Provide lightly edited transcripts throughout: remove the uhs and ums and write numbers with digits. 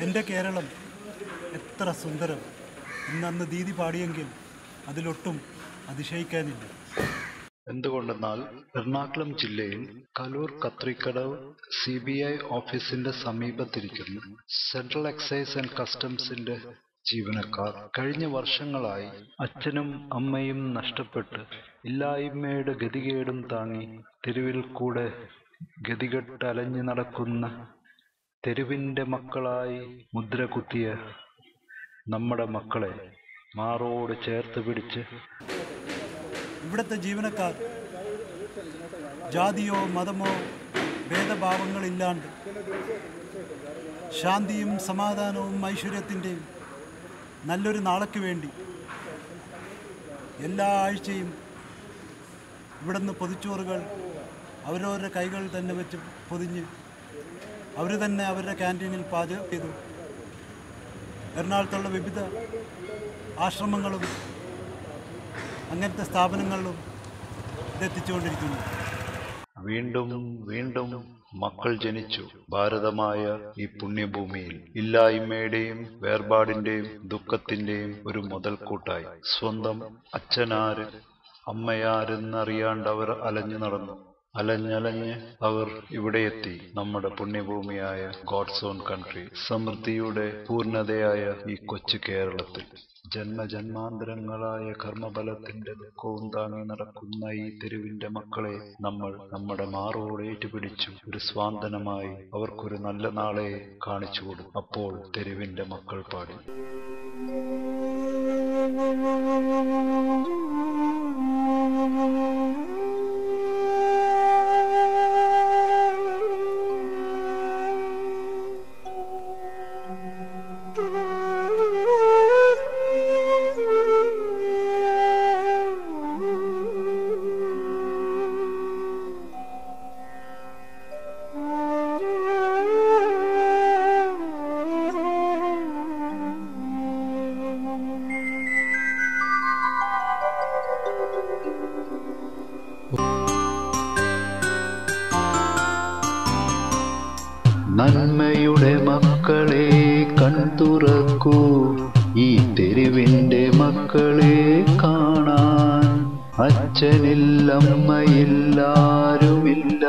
എൻ്റെ കേരളം എത്ര സുന്ദരം ഇന്നന്ന് ദീദി പാടിയെങ്കിൽ അതിലൊട്ടും അതിശയിക്കാനില്ല. എന്തുകൊണ്ടെന്നാൽ എറണാകുളം ജില്ലയിൽ കലൂർ കത്രിക്കടവ് CBI ഓഫീസിന്റെ സമീപത്തിരിക്കുന്ന സെൻട്രൽ എക്സൈസ് ആൻഡ് കസ്റ്റംസിന്റെ ജീവനക്കാർ കഴിഞ്ഞ വർഷങ്ങളായി അച്ഛനും അമ്മയും നഷ്ടപ്പെട്ട് ഇല്ലായ്മയുടെ ഗതികേടും താങ്ങി തെരുവിൽ കൂടെ ഗതികെട്ട് അലഞ്ഞു നടക്കുന്ന തെരുവിന്റെ മക്കളായി മുദ്ര കുത്തിയ നമ്മുടെ മക്കളെ മാറോട് ചേർത്ത് പിടിച്ച് ഇവിടുത്തെ ജീവനക്കാർ ജാതിയോ മതമോ ഭേദഭാവങ്ങളില്ലാണ്ട് ശാന്തിയും സമാധാനവും ഐശ്വര്യത്തിൻ്റെയും നല്ലൊരു നാളേക്ക് വേണ്ടി എല്ലാ ആഴ്ചയും ഇവിടുന്ന് പൊതിച്ചോറുകൾ അവരവരുടെ കൈകൾ തന്നെ വെച്ച് പൊതിഞ്ഞ് അവർ തന്നെ അവരുടെ ക്യാൻറ്റീനിൽ പാചകം ചെയ്തു എറണാകുളത്തുള്ള വിവിധ ആശ്രമങ്ങളും അങ്ങനത്തെ സ്ഥാപനങ്ങളിലും ഇതെത്തിച്ചുകൊണ്ടിരിക്കുന്നു. വീണ്ടും വീണ്ടും മക്കൾ ജനിച്ചു ഭാരതമായ ഈ പുണ്യഭൂമിയിൽ. ഇല്ലായ്മയുടെയും വേർപാടിന്റെയും ദുഃഖത്തിന്റെയും ഒരു മുതൽക്കൂട്ടായി സ്വന്തം അച്ഛനാര് അമ്മയാരെന്നറിയാണ്ട് അവർ അലഞ്ഞു നടന്നു. അലഞ്ഞലഞ്ഞ് അവർ ഇവിടെ എത്തി, നമ്മുടെ പുണ്യഭൂമിയായ ഗോഡ്സ് ഓൺ കൺട്രി, സമൃദ്ധിയുടെ പൂർണ്ണതയായ ഈ കൊച്ചു കേരളത്തിൽ. ജന്മജന്മാന്തരങ്ങളായ കർമ്മബലത്തിന്റെ ദുഃഖവും താങ്ങി നടക്കുന്ന ഈ തെരുവിന്റെ മക്കളെ നമ്മൾ നമ്മുടെ മാറോട് ഏറ്റുപിടിച്ചു ഒരു സ്വാന്തനമായി അവർക്കൊരു നല്ല നാളെ കാണിച്ചു കൊടുത്തു. അപ്പോൾ തെരുവിന്റെ മക്കൾ പാടി. നന്മയുടെ മക്കളെ കൺതുറക്കൂ, ഈ തെരുവിന്റെ മക്കളെ കാണാൻ. അച്ഛനില്ലമ്മയില്ലാരുമില്ല,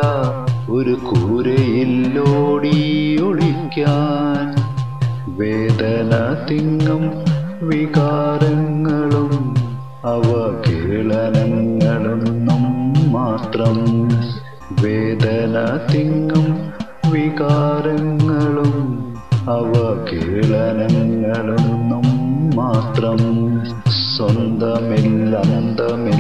ഒരു കൂരയില്ലോടി ഒളിക്കാൻ. വേദന തിങ്ങും വികാരങ്ങളും അവകേളനങ്ങളൊന്നും മാത്രം. വേദന തിങ്ങും വികാരങ്ങളും അവകേളനങ്ങളൊന്നും മാത്രം. സ്വന്തമില്ലന്തമില്ല